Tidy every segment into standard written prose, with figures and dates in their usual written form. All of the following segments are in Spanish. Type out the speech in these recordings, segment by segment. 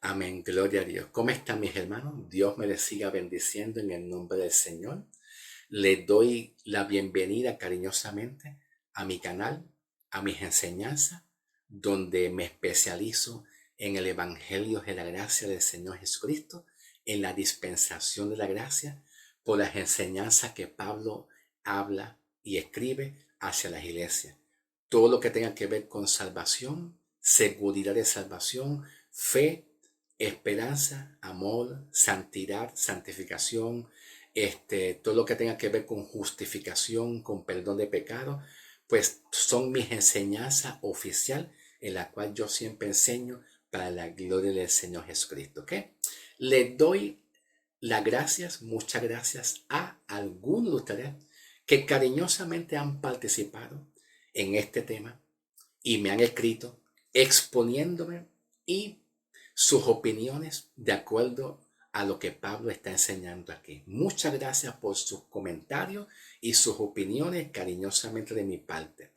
Amén, gloria a Dios. ¿Cómo están mis hermanos? Dios me les siga bendiciendo en el nombre del Señor. Les doy la bienvenida cariñosamente a mi canal, a mis enseñanzas, donde me especializo en el Evangelio de la gracia del Señor Jesucristo, en la dispensación de la gracia, por las enseñanzas que Pablo habla y escribe hacia las iglesias. Todo lo que tenga que ver con salvación, seguridad de salvación, fe, esperanza, amor, santidad, santificación, todo lo que tenga que ver con justificación, con perdón de pecado, pues son mis enseñanzas oficial en la cual yo siempre enseño para la gloria del Señor Jesucristo. ¿Ok? Le doy las gracias, muchas gracias a algunos de ustedes que cariñosamente han participado en este tema y me han escrito exponiéndome y sus opiniones de acuerdo a lo que Pablo está enseñando aquí. Muchas gracias por sus comentarios y sus opiniones cariñosamente de mi parte.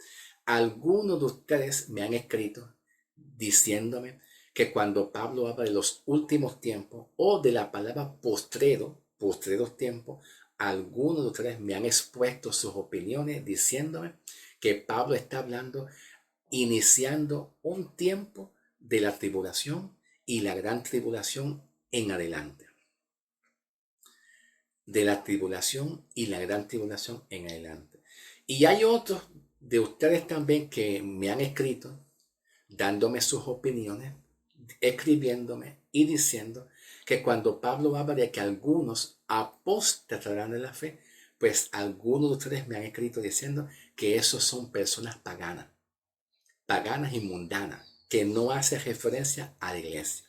Algunos de ustedes me han escrito diciéndome que cuando Pablo habla de los últimos tiempos o de la palabra postreros tiempos, algunos de ustedes me han expuesto sus opiniones diciéndome que Pablo está hablando iniciando un tiempo de la tribulación y la gran tribulación en adelante. De la tribulación y la gran tribulación en adelante. Y hay otros de ustedes también que me han escrito, dándome sus opiniones, escribiéndome y diciendo que cuando Pablo habla de que algunos apostatarán de la fe, pues algunos de ustedes me han escrito diciendo que esos son personas paganas y mundanas, que no hace referencia a la iglesia.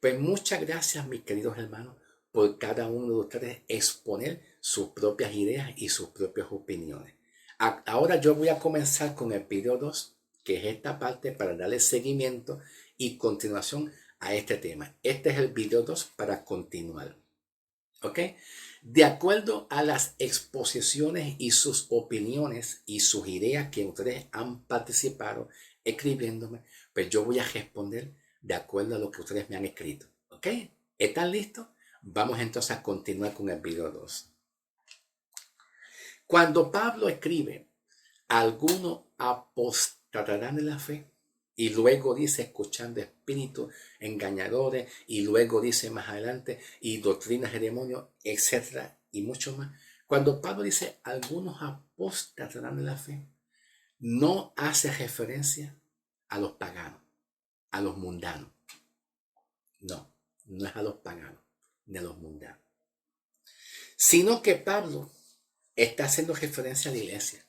Pues muchas gracias, mis queridos hermanos, por cada uno de ustedes exponer sus propias ideas y sus propias opiniones. Ahora yo voy a comenzar con el video 2, que es esta parte para darle seguimiento y continuación a este tema. Este es el video 2 para continuar. ¿Ok? De acuerdo a las exposiciones y sus opiniones y sus ideas que ustedes han participado escribiéndome, pues yo voy a responder de acuerdo a lo que ustedes me han escrito. ¿Ok? ¿Están listos? Vamos entonces a continuar con el video 2. Cuando Pablo escribe, algunos apostatarán de la fe, y luego dice escuchando espíritus engañadores, y luego dice más adelante y doctrinas de demonios, etcétera, y mucho más. Cuando Pablo dice algunos apostatarán de la fe, no hace referencia a los paganos, a los mundanos. No, no es a los paganos ni a los mundanos, sino que Pablo está haciendo referencia a la iglesia.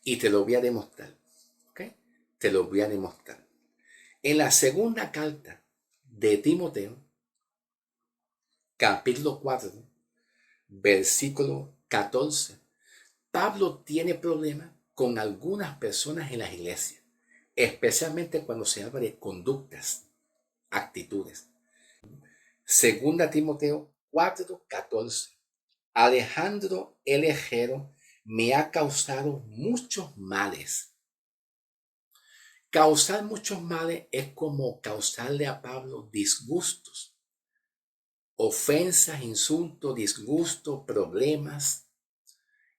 Y te lo voy a demostrar. ¿Ok? Te lo voy a demostrar. En la segunda carta de Timoteo, capítulo 4, versículo 14, Pablo tiene problemas con algunas personas en las iglesias, especialmente cuando se habla de conductas, actitudes. Segunda Timoteo 4, 14. Alejandro el Egero me ha causado muchos males. Causar muchos males es como causarle a Pablo disgustos, ofensas, insultos, disgustos, problemas.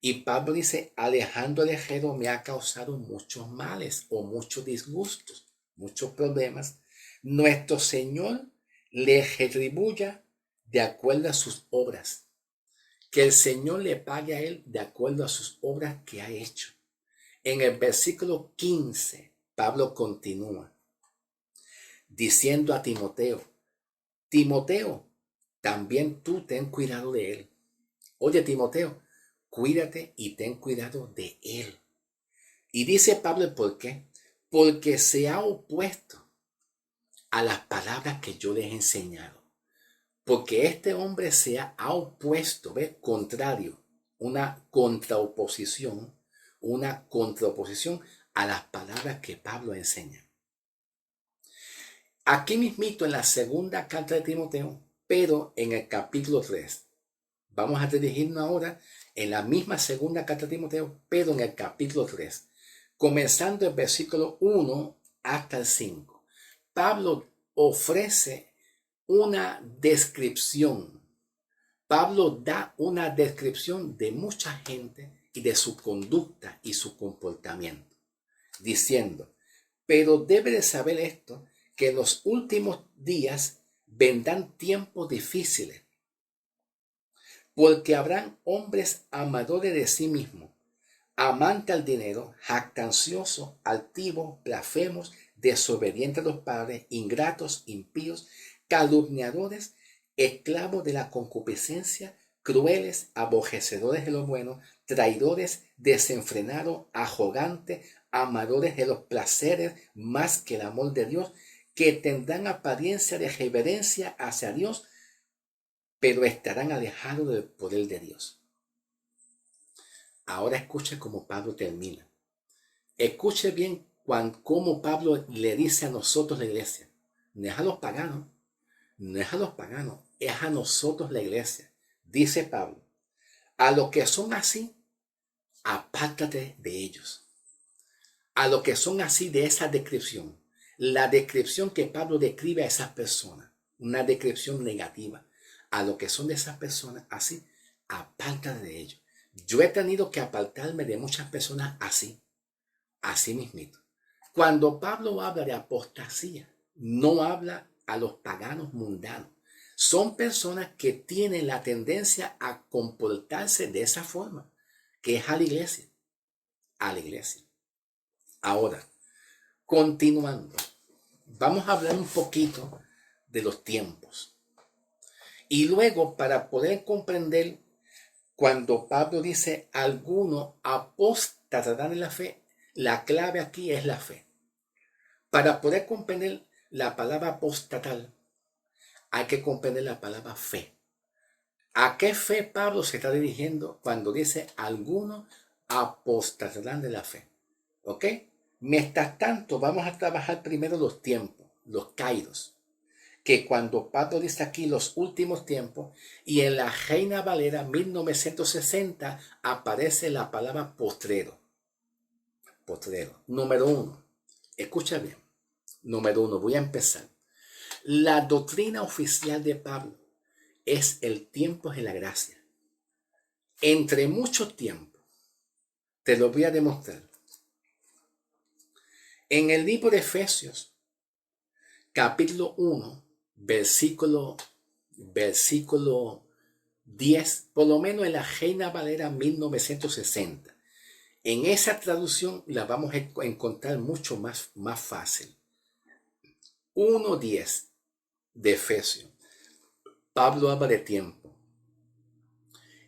Y Pablo dice, Alejandro el Egero me ha causado muchos males o muchos disgustos, muchos problemas. Nuestro Señor le retribuya de acuerdo a sus obras. Que el Señor le pague a él de acuerdo a sus obras que ha hecho. En el versículo 15, Pablo continúa diciendo a Timoteo, Timoteo, también tú ten cuidado de él. Oye, Timoteo, cuídate y ten cuidado de él. Y dice Pablo, ¿por qué? Porque se ha opuesto a las palabras que yo les he enseñado. Porque este hombre se ha opuesto, ¿ves? Contrario, una contraoposición a las palabras que Pablo enseña. Aquí mismito en la segunda carta de Timoteo, pero en el capítulo 3. Vamos a dirigirnos ahora en la misma segunda carta de Timoteo, pero en el capítulo 3, comenzando el versículo 1 hasta el 5. Pablo ofrece una descripción. Pablo da una descripción de mucha gente y de su conducta y su comportamiento, diciendo, pero debe de saber esto, que en los últimos días vendrán tiempos difíciles, porque habrán hombres amadores de sí mismos, amantes al dinero, jactanciosos, altivos, blasfemos, desobedientes a los padres, ingratos, impíos, calumniadores, esclavos de la concupiscencia, crueles, aborrecedores de lo bueno, traidores, desenfrenados, arrogantes, amadores de los placeres más que el amor de Dios, que tendrán apariencia de reverencia hacia Dios, pero estarán alejados del poder de Dios. Ahora escuche cómo Pablo termina. Escuche bien cómo Pablo le dice a nosotros la iglesia. No es a los paganos, no es a los paganos, es a nosotros la iglesia. Dice Pablo, a los que son así, apártate de ellos. A los que son así de esa descripción. La descripción que Pablo describe a esas personas, una descripción negativa. A los que son de esas personas así, apártate de ellos. Yo he tenido que apartarme de muchas personas así mismito. Cuando Pablo habla de apostasía, no habla a los paganos mundanos. Son personas que tienen la tendencia a comportarse de esa forma, que es a la iglesia. A la iglesia. Ahora, continuando, vamos a hablar un poquito de los tiempos. Y luego, para poder comprender, cuando Pablo dice, algunos apostatarán de la fe, la clave aquí es la fe. Para poder comprender la palabra apostatar, hay que comprender la palabra fe. ¿A qué fe Pablo se está dirigiendo cuando dice, algunos apostatarán de la fe? ¿Ok? Mientras tanto, vamos a trabajar primero los tiempos, los kairos, que cuando Pablo dice aquí los últimos tiempos, y en la Reina Valera 1960 aparece la palabra postrero. Postrero. Número 1. Escucha bien. Número 1. Voy a empezar. La doctrina oficial de Pablo es el tiempo de la gracia. Entre muchos tiempos. Te lo voy a demostrar. En el libro de Efesios, capítulo 1, versículo 10, por lo menos en la Reina Valera 1960. En esa traducción la vamos a encontrar mucho más fácil. 1:10 de Efesios. Pablo habla de tiempo.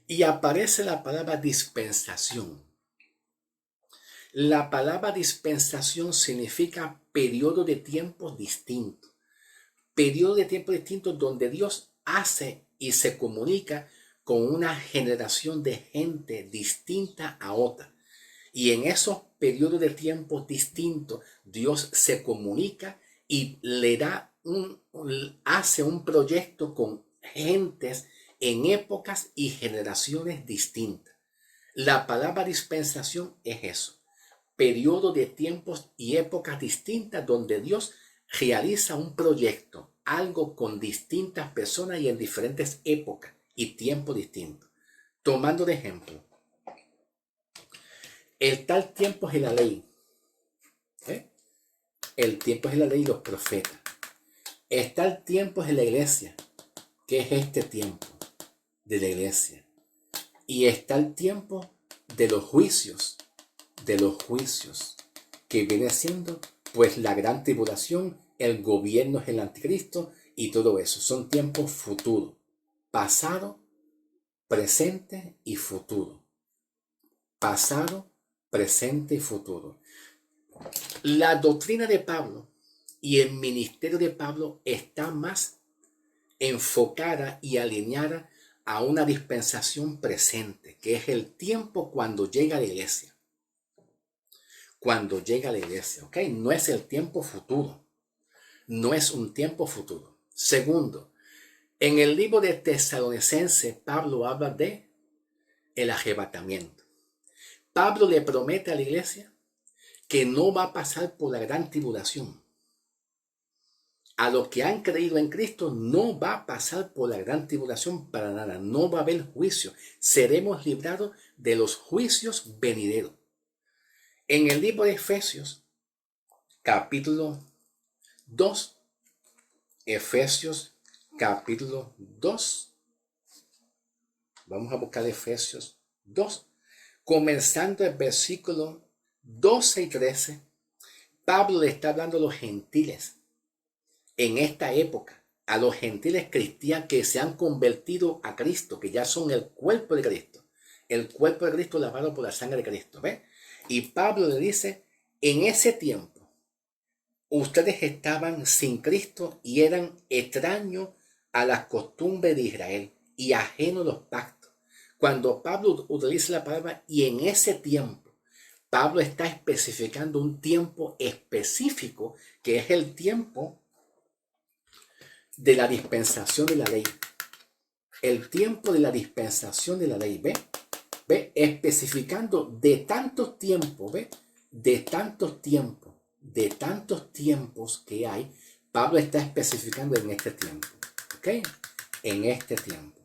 Y aparece la palabra dispensación. La palabra dispensación significa periodo de tiempo distinto. Periodo de tiempo distinto donde Dios hace y se comunica con una generación de gente distinta a otra. Y en esos periodos de tiempo distintos, Dios se comunica y le da hace un proyecto con gentes en épocas y generaciones distintas. La palabra dispensación es eso. Periodo de tiempos y épocas distintas donde Dios realiza un proyecto, algo con distintas personas y en diferentes épocas y tiempos distintos. Tomando de ejemplo, el tal tiempo es la ley. El tiempo es la ley y los profetas. Está el tiempo es la iglesia, que es este tiempo de la iglesia. Y está el tiempo de los juicios, que viene siendo pues la gran tribulación, el gobierno es el anticristo y todo eso. Son tiempos futuros, pasado, presente y futuro. Pasado, presente y futuro. La doctrina de Pablo y el ministerio de Pablo está más enfocada y alineada a una dispensación presente, que es el tiempo cuando llega la iglesia. Cuando llega la iglesia, ¿ok? No es el tiempo futuro. No es un tiempo futuro. Segundo, en el libro de Tesalonicenses, Pablo habla de el arrebatamiento. Pablo le promete a la iglesia que no va a pasar por la gran tribulación. A los que han creído en Cristo no va a pasar por la gran tribulación para nada. No va a haber juicio. Seremos librados de los juicios venideros. En el libro de Efesios, capítulo 2, Efesios capítulo 2. Vamos a buscar Efesios 2. Comenzando el versículo 12 y 13, Pablo le está hablando a los gentiles en esta época, a los gentiles cristianos que se han convertido a Cristo, que ya son el cuerpo de Cristo. El cuerpo de Cristo lavado por la sangre de Cristo. ¿Ve? Y Pablo le dice, en ese tiempo, ustedes estaban sin Cristo y eran extraños a las costumbres de Israel y ajenos a los pactos. Cuando Pablo utiliza la palabra y en ese tiempo, Pablo está especificando un tiempo específico que es el tiempo de la dispensación de la ley. El tiempo de la dispensación de la ley, ¿ve? ¿Ve? Especificando de tantos tiempos, ¿ve? De tantos tiempos que hay, Pablo está especificando en este tiempo, ¿ok? En este tiempo.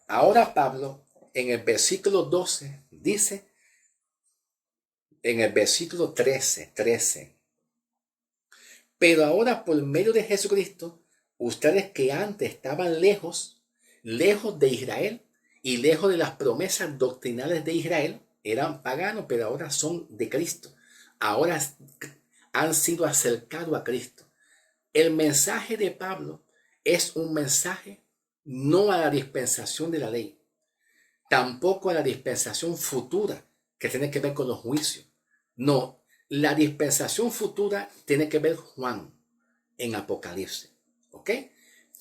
Ahora Pablo, en el versículo 12, dice, en el versículo 13, pero ahora por medio de Jesucristo, ustedes que antes estaban lejos de Israel y lejos de las promesas doctrinales de Israel, eran paganos, pero ahora son de Cristo. Ahora han sido acercados a Cristo. El mensaje de Pablo es un mensaje no a la dispensación de la ley, tampoco a la dispensación futura que tiene que ver con los juicios. No, la dispensación futura tiene que ver Juan en Apocalipsis. ¿Ok?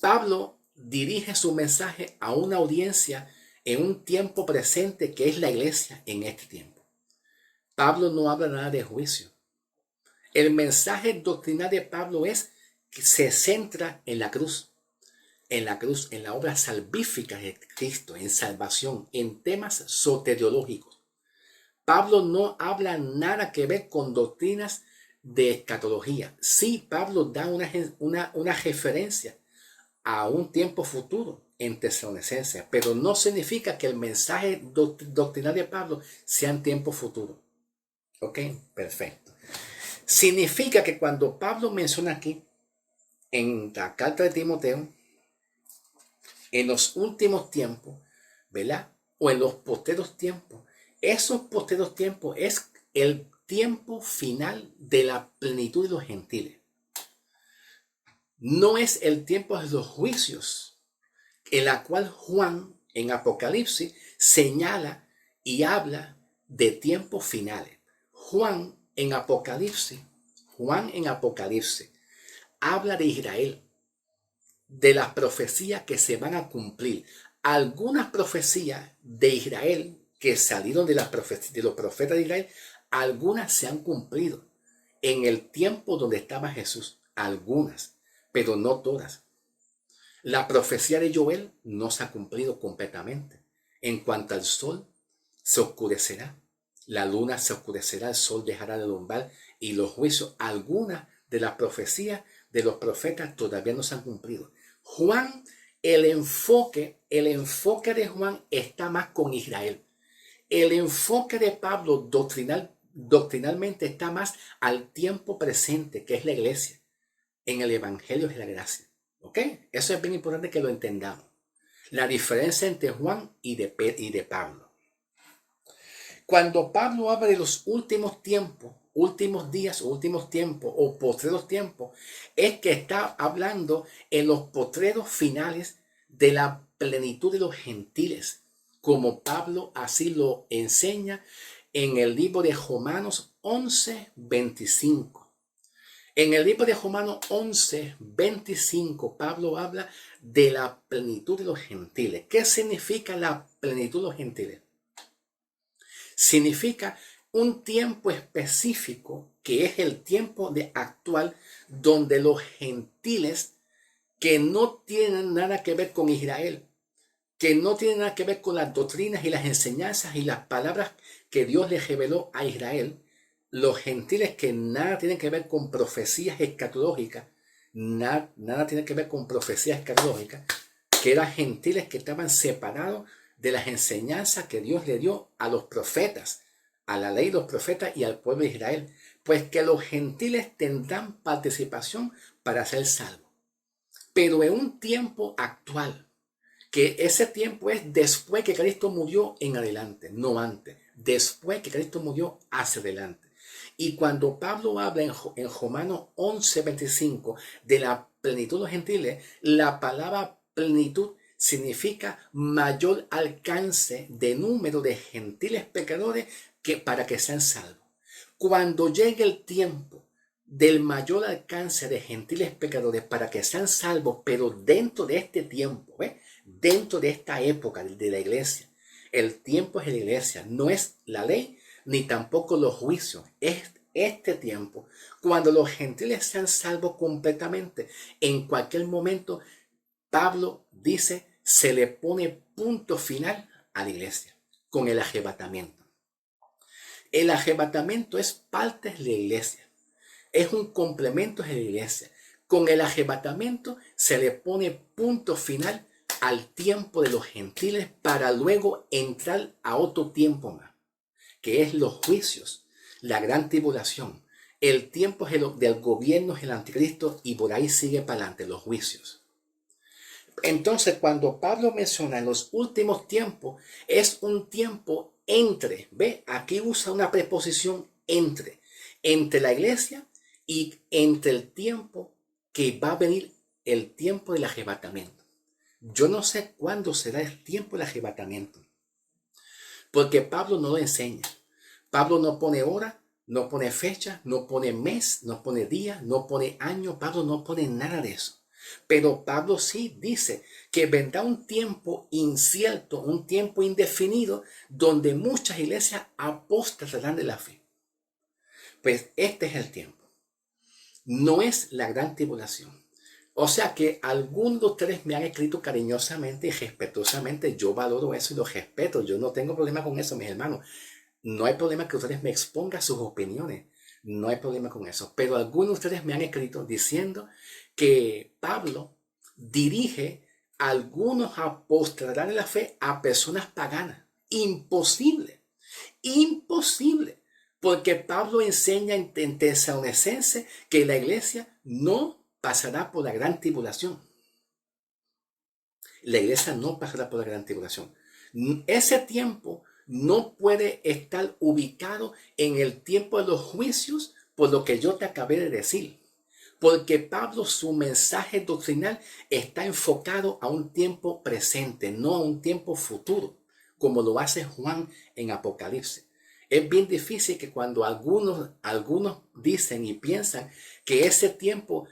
Pablo dirige su mensaje a una audiencia en un tiempo presente que es la iglesia en este tiempo. Pablo no habla nada de juicio. El mensaje doctrinal de Pablo es que se centra en la cruz, en la obra salvífica de Cristo, en salvación, en temas soteriológicos. Pablo no habla nada que ver con doctrinas de escatología. Sí, Pablo da una referencia a un tiempo futuro en Tesalonicenses, pero no significa que el mensaje doctrinal de Pablo sea en tiempo futuro. ¿Ok? Perfecto. Significa que cuando Pablo menciona aquí, en la carta de Timoteo, en los últimos tiempos, ¿verdad? O en los posteros tiempos, esos posteros tiempos es el tiempo final de la plenitud de los gentiles. No es el tiempo de los juicios, en la cual Juan en Apocalipsis señala y habla de tiempos finales. Juan en Apocalipsis habla de Israel, de las profecías que se van a cumplir. Algunas profecías de Israel que salieron de los profetas de Israel, algunas se han cumplido en el tiempo donde estaba Jesús. Algunas, pero no todas. La profecía de Joel no se ha cumplido completamente. En cuanto al sol, se oscurecerá. La luna se oscurecerá, el sol dejará de alumbrar y los juicios, algunas de las profecías de los profetas todavía no se han cumplido. Juan, el enfoque de Juan está más con Israel. El enfoque de Pablo doctrinalmente está más al tiempo presente, que es la iglesia, en el evangelio de la gracia. ¿Ok? Eso es bien importante que lo entendamos. La diferencia entre Juan y de Pablo. Cuando Pablo habla de los últimos tiempos, últimos días, últimos tiempos o postreros tiempos, es que está hablando en los postreros finales de la plenitud de los gentiles, como Pablo así lo enseña en el libro de Romanos 11:25. En el libro de Romanos 11:25, Pablo habla de la plenitud de los gentiles. ¿Qué significa la plenitud de los gentiles? Significa un tiempo específico que es el tiempo actual donde los gentiles que no tienen nada que ver con Israel, que no tienen nada que ver con las doctrinas y las enseñanzas y las palabras que Dios les reveló a Israel, los gentiles que nada tienen que ver con profecías escatológicas, Nada tiene que ver con profecías escatológicas, que eran gentiles que estaban separados de las enseñanzas que Dios le dio a los profetas, a la ley de los profetas y al pueblo de Israel. Pues que los gentiles tendrán participación para ser salvos. Pero en un tiempo actual, que ese tiempo es después que Cristo murió en adelante, no antes, después que Cristo murió hacia adelante. Y cuando Pablo habla en Romanos 11:25 de la plenitud de los gentiles, la palabra plenitud significa mayor alcance de número de gentiles pecadores que para que sean salvos. Cuando llegue el tiempo del mayor alcance de gentiles pecadores para que sean salvos, pero dentro de este tiempo, dentro de esta época de la iglesia, el tiempo es la iglesia, no es la ley ni tampoco los juicios, es este tiempo, cuando los gentiles sean salvos completamente. En cualquier momento, Pablo dice, se le pone punto final a la iglesia con el arrebatamiento. El arrebatamiento es parte de la iglesia, es un complemento de la iglesia. Con el arrebatamiento se le pone punto final al tiempo de los gentiles para luego entrar a otro tiempo más, que es los juicios, la gran tribulación. El tiempo del gobierno del anticristo y por ahí sigue para adelante los juicios. Entonces, cuando Pablo menciona en los últimos tiempos, es un tiempo entre, ¿ve? Aquí usa una preposición entre la iglesia y entre el tiempo que va a venir, el tiempo del arrebatamiento. Yo no sé cuándo será el tiempo del arrebatamiento, porque Pablo no lo enseña. Pablo no pone hora, no pone fecha, no pone mes, no pone día, no pone año. Pablo no pone nada de eso. Pero Pablo sí dice que vendrá un tiempo incierto, un tiempo indefinido, donde muchas iglesias apostatarán de la fe. Pues este es el tiempo. No es la gran tribulación. O sea que algunos de ustedes me han escrito cariñosamente y respetuosamente. Yo valoro eso y lo respeto. Yo no tengo problema con eso, mis hermanos. No hay problema que ustedes me expongan sus opiniones. No hay problema con eso. Pero algunos de ustedes me han escrito diciendo que Pablo dirige a algunos apostatarán de la fe a personas paganas. Imposible. Imposible. Porque Pablo enseña en Tesalonicenses que la iglesia no pasará por la gran tribulación. La iglesia no pasará por la gran tribulación. Ese tiempo no puede estar ubicado en el tiempo de los juicios por lo que yo te acabé de decir. Porque Pablo, su mensaje doctrinal está enfocado a un tiempo presente, no a un tiempo futuro, como lo hace Juan en Apocalipsis. Es bien difícil que cuando algunos dicen y piensan que ese tiempo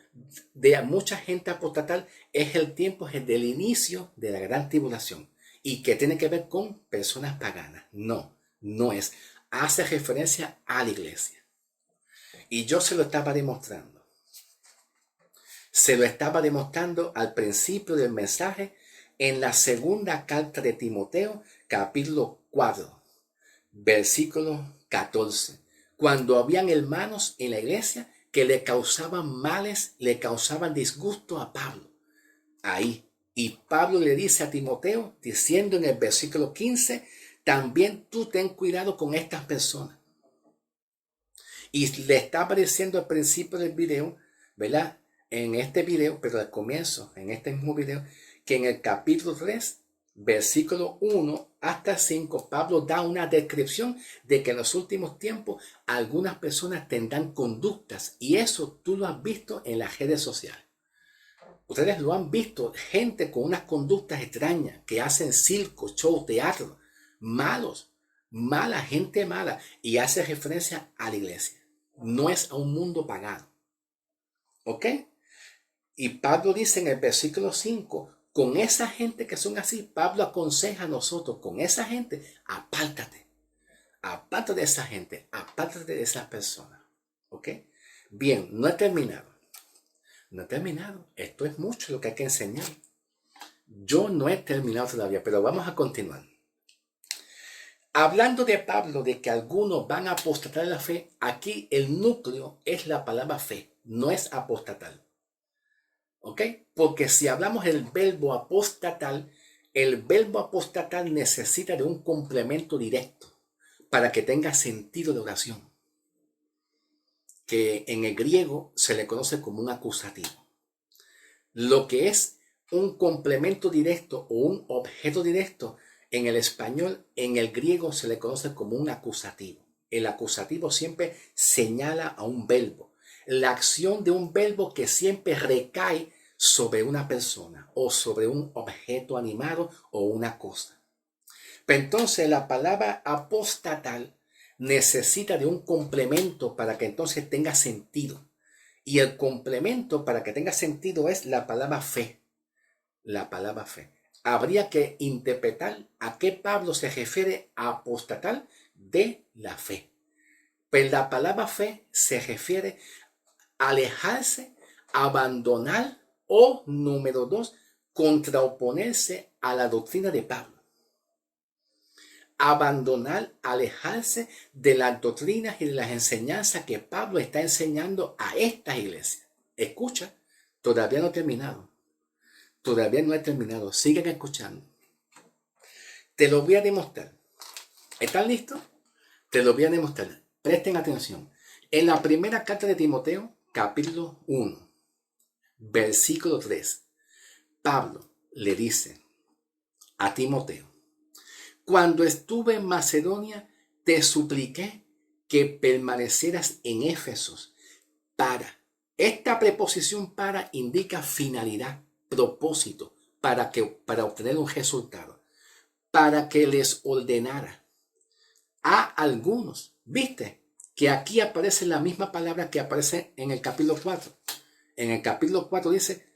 de mucha gente apostatal es el tiempo del inicio de la gran tribulación y que tiene que ver con personas paganas. No, no es. Hace referencia a la iglesia. Y yo se lo estaba demostrando. Se lo estaba demostrando al principio del mensaje en la segunda carta de Timoteo, capítulo 4. Versículo 14. Cuando habían hermanos en la iglesia que le causaban males, le causaban disgusto a Pablo. Ahí. Y Pablo le dice a Timoteo, diciendo en el versículo 15, también tú ten cuidado con estas personas. Y le está apareciendo al principio del video, ¿verdad? En este video, pero al comienzo, en este mismo video, que en el capítulo 3, versículo 1 hasta 5, Pablo da una descripción de que en los últimos tiempos algunas personas tendrán conductas, y eso tú lo has visto en las redes sociales. Ustedes lo han visto, gente con unas conductas extrañas, que hacen circo, show, teatro, malos, mala, gente mala, y hace referencia a la iglesia. No es a un mundo pagano. ¿Ok? Y Pablo dice en el versículo 5, con esa gente que son así, Pablo aconseja a nosotros, con esa gente, apártate. Apártate de esa gente, apártate de esas personas. ¿Ok? Bien, no he terminado. No he terminado. Esto es mucho lo que hay que enseñar. Yo no he terminado todavía, pero vamos a continuar. Hablando de Pablo, de que algunos van a apostatar la fe, aquí el núcleo es la palabra fe, no es apostatar. Porque si hablamos del verbo apostatar, el verbo apostatar necesita de un complemento directo para que tenga sentido de oración, que en el griego se le conoce como un acusativo. Lo que es un complemento directo o un objeto directo en el español, en el griego se le conoce como un acusativo. El acusativo siempre señala a un verbo, la acción de un verbo que siempre recae sobre una persona o sobre un objeto animado o una cosa. Pero entonces la palabra apostatar necesita de un complemento para que entonces tenga sentido. Y el complemento para que tenga sentido es la palabra fe. La palabra fe. Habría que interpretar a qué Pablo se refiere a apostatar de la fe. Pues la palabra fe se refiere a alejarse, abandonar o, número 2, contraoponerse a la doctrina de Pablo. Abandonar, alejarse de las doctrinas y de las enseñanzas que Pablo está enseñando a estas iglesias. Escucha, todavía no he terminado. Todavía no he terminado. Sigan escuchando. Te lo voy a demostrar. ¿Están listos? Te lo voy a demostrar. Presten atención. En la primera carta de Timoteo, capítulo 1, versículo 3, Pablo le dice a Timoteo: cuando estuve en Macedonia, te supliqué que permanecieras en Éfeso para. Esta preposición para indica finalidad, propósito, para obtener un resultado, para que les ordenara a algunos. ¿Viste? Que aquí aparece la misma palabra que aparece en el capítulo 4. En el capítulo 4 dice: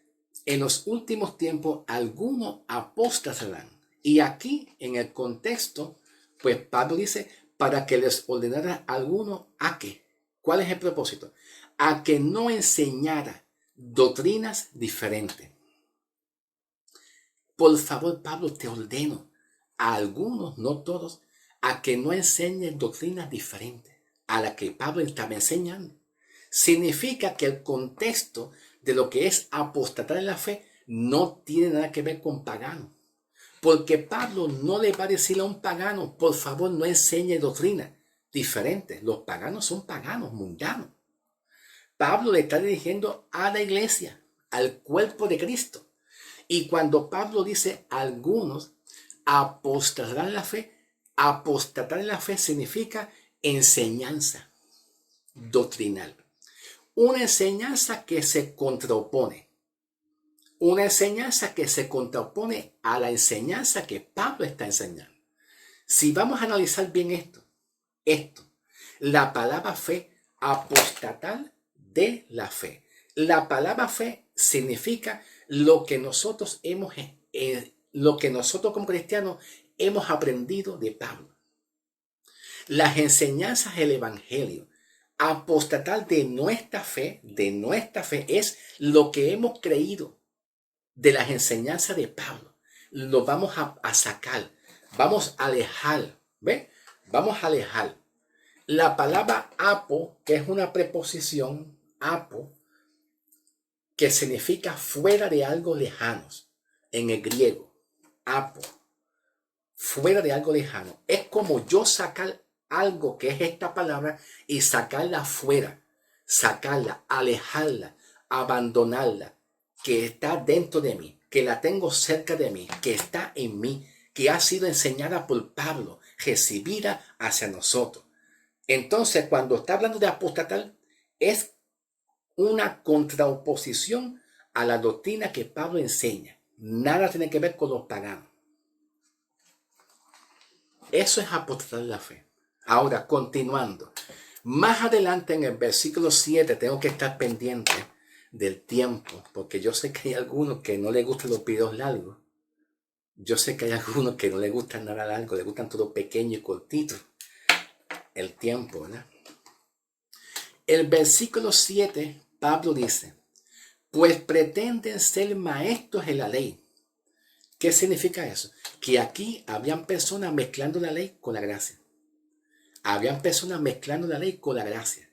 en los últimos tiempos algunos apostatarán. Y aquí en el contexto, pues Pablo dice para que les ordenara a algunos a qué. ¿Cuál es el propósito? A que no enseñara doctrinas diferentes. Por favor, Pablo, te ordeno a algunos, no todos, a que no enseñen doctrinas diferentes a la que Pablo estaba enseñando. Significa que el contexto de lo que es apostatar en la fe no tiene nada que ver con pagano. Porque Pablo no le va a decir a un pagano: por favor, no enseñe doctrina diferente. Los paganos son paganos, mundanos. Pablo le está dirigiendo a la iglesia, al cuerpo de Cristo. Y cuando Pablo dice algunos apostatarán la fe, apostatar en la fe significa enseñanza doctrinal. Una enseñanza que se contrapone. Una enseñanza que se contrapone a la enseñanza que Pablo está enseñando. Si vamos a analizar bien esto, la palabra fe, apostatar de la fe. La palabra fe significa lo que nosotros como cristianos hemos aprendido de Pablo. Las enseñanzas del evangelio. Apostatar de nuestra fe es lo que hemos creído de las enseñanzas de Pablo. Lo vamos a sacar, vamos a alejar, ¿ve? Vamos a alejar. La palabra apo, que es una preposición, apo, que significa fuera de algo lejanos, en el griego, apo, fuera de algo lejano. Es como yo sacar algo que es esta palabra y sacarla fuera, sacarla, alejarla, abandonarla, que está dentro de mí, que la tengo cerca de mí, que está en mí, que ha sido enseñada por Pablo, recibida hacia nosotros. Entonces, cuando está hablando de apostatar, es una contraoposición a la doctrina que Pablo enseña. Nada tiene que ver con los paganos. Eso es apostatar la fe. Ahora, continuando. Más adelante en el versículo 7 tengo que estar pendiente del tiempo, porque yo sé que hay algunos que no les gustan los videos largos. Yo sé que hay algunos que no les gustan nada largo, les gustan todo pequeño y cortito. El tiempo, ¿verdad? El versículo 7, Pablo dice: pues pretenden ser maestros en la ley. ¿Qué significa eso? Que aquí habían personas mezclando la ley con la gracia. Habían personas mezclando la ley con la gracia.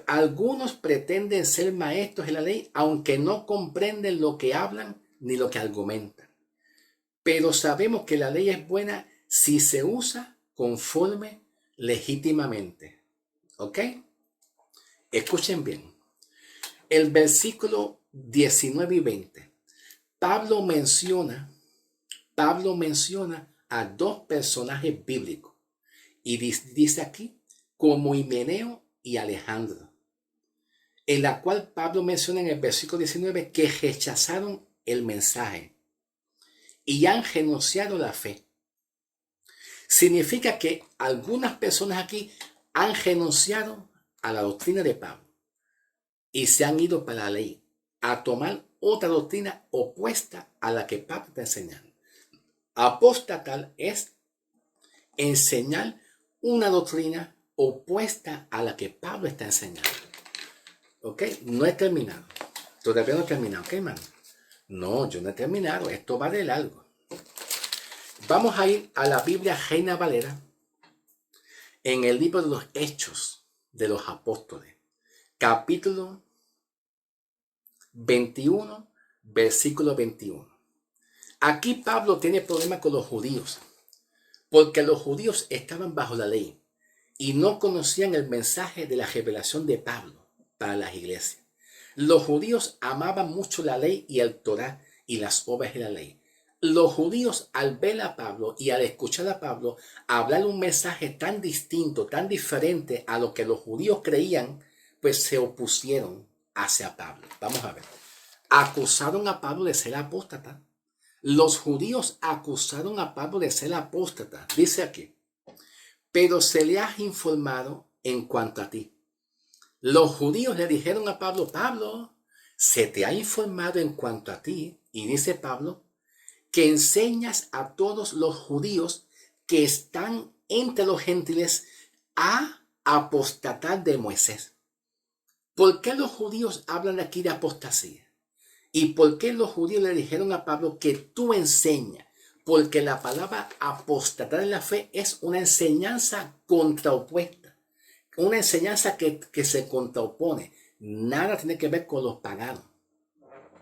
Algunos pretenden ser maestros de la ley, aunque no comprenden lo que hablan ni lo que argumentan. Pero sabemos que la ley es buena si se usa conforme legítimamente. ¿Ok? Escuchen bien. El versículo 19 y 20. Pablo menciona a dos personajes bíblicos. Y dice aquí, como Himeneo y Alejandro, en la cual Pablo menciona en el versículo 19 que rechazaron el mensaje y han renunciado a la fe. Significa que algunas personas aquí han renunciado a la doctrina de Pablo y se han ido para la ley a tomar otra doctrina opuesta a la que Pablo está enseñando. Apostatar es enseñar una doctrina opuesta a la que Pablo está enseñando. ¿Ok? No he terminado. Todavía no he terminado. ¿Ok, hermano? No, yo no he terminado. Esto va de largo. Vamos a ir a la Biblia Reina Valera en el libro de los Hechos de los Apóstoles, capítulo 21, versículo 21. Aquí Pablo tiene problemas con los judíos, porque los judíos estaban bajo la ley y no conocían el mensaje de la revelación de Pablo para las iglesias. Los judíos amaban mucho la ley y el Torá y las obras de la ley. Los judíos, al ver a Pablo y al escuchar a Pablo hablar un mensaje tan distinto, tan diferente a lo que los judíos creían, pues se opusieron hacia Pablo. Vamos a ver. Acusaron a Pablo de ser apóstata. Los judíos acusaron a Pablo de ser apóstata. Dice aquí, pero se le ha informado en cuanto a ti. Los judíos le dijeron a Pablo, Pablo, se te ha informado en cuanto a ti. Y dice Pablo, que enseñas a todos los judíos que están entre los gentiles a apostatar de Moisés. ¿Por qué los judíos hablan aquí de apostasía? ¿Y por qué los judíos le dijeron a Pablo que tú enseñas? Porque la palabra apostatar en la fe es una enseñanza contraopuesta, una enseñanza que se contraopone. Nada tiene que ver con los paganos.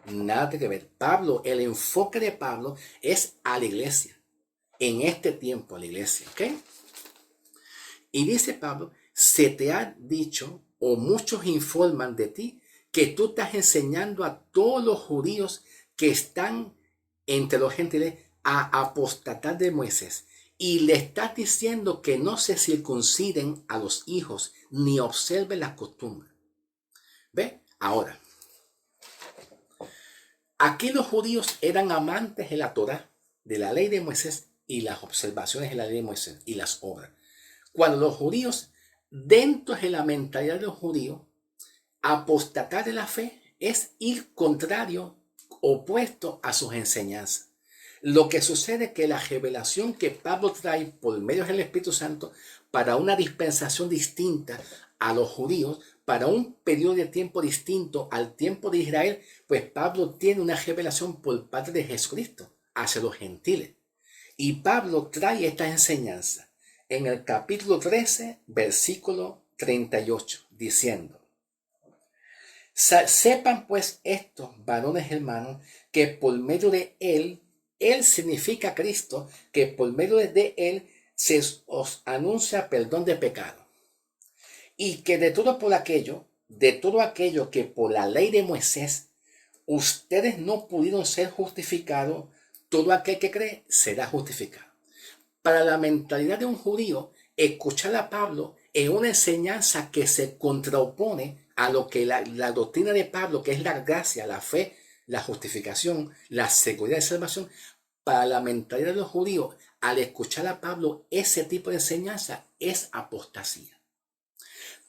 Nada tiene que ver. Pablo, el enfoque de Pablo es a la iglesia. En este tiempo a la iglesia. ¿Ok? Y dice Pablo, se te ha dicho o muchos informan de ti que tú estás enseñando a todos los judíos que están entre los gentiles a apostatar de Moisés. Y le estás diciendo que no se circunciden a los hijos ni observen las costumbres. ¿Ve? Ahora, aquí los judíos eran amantes de la Torá, de la ley de Moisés y las observaciones de la ley de Moisés y las obras. Cuando los judíos, dentro de la mentalidad de los judíos, apostatar de la fe es ir contrario, opuesto a sus enseñanzas. Lo que sucede es que la revelación que Pablo trae por medio del Espíritu Santo para una dispensación distinta a los judíos, para un periodo de tiempo distinto al tiempo de Israel, pues Pablo tiene una revelación por parte de Jesucristo hacia los gentiles. Y Pablo trae esta enseñanza en el capítulo 13, versículo 38, diciendo, sepan pues estos varones hermanos que por medio de él significa Cristo, que por medio de él se os anuncia perdón de pecado. Y que de todo aquello que por la ley de Moisés ustedes no pudieron ser justificados, todo aquel que cree será justificado. Para la mentalidad de un judío, escuchar a Pablo es una enseñanza que se contraopone a lo que la doctrina de Pablo, que es la gracia, la fe, la justificación, la seguridad de salvación. Para la mentalidad de los judíos, al escuchar a Pablo, ese tipo de enseñanza es apostasía.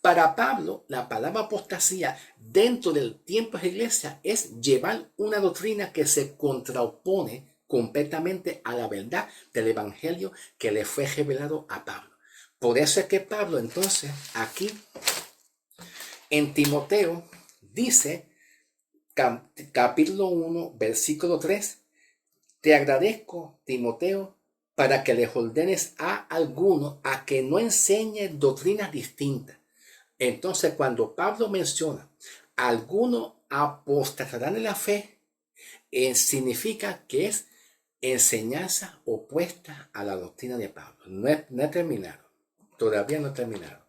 Para Pablo, la palabra apostasía dentro del tiempo de la iglesia es llevar una doctrina que se contraopone completamente a la verdad del evangelio que le fue revelado a Pablo. Por eso es que Pablo entonces aquí en Timoteo dice, capítulo 1, versículo 3, te agradezco, Timoteo, para que les ordenes a alguno a que no enseñe doctrinas distintas, Entonces, cuando Pablo menciona, algunos apostatarán de la fe, significa que es enseñanza opuesta a la doctrina de Pablo. No he terminado. Todavía no he terminado.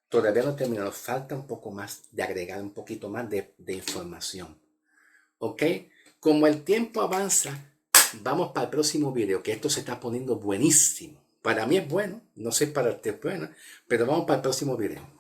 Todavía no he terminado. Falta un poco más de agregar un poquito más de información. ¿Ok? Como el tiempo avanza, vamos para el próximo video, que esto se está poniendo buenísimo. Para mí es bueno, no sé para ti es bueno, pero vamos para el próximo video.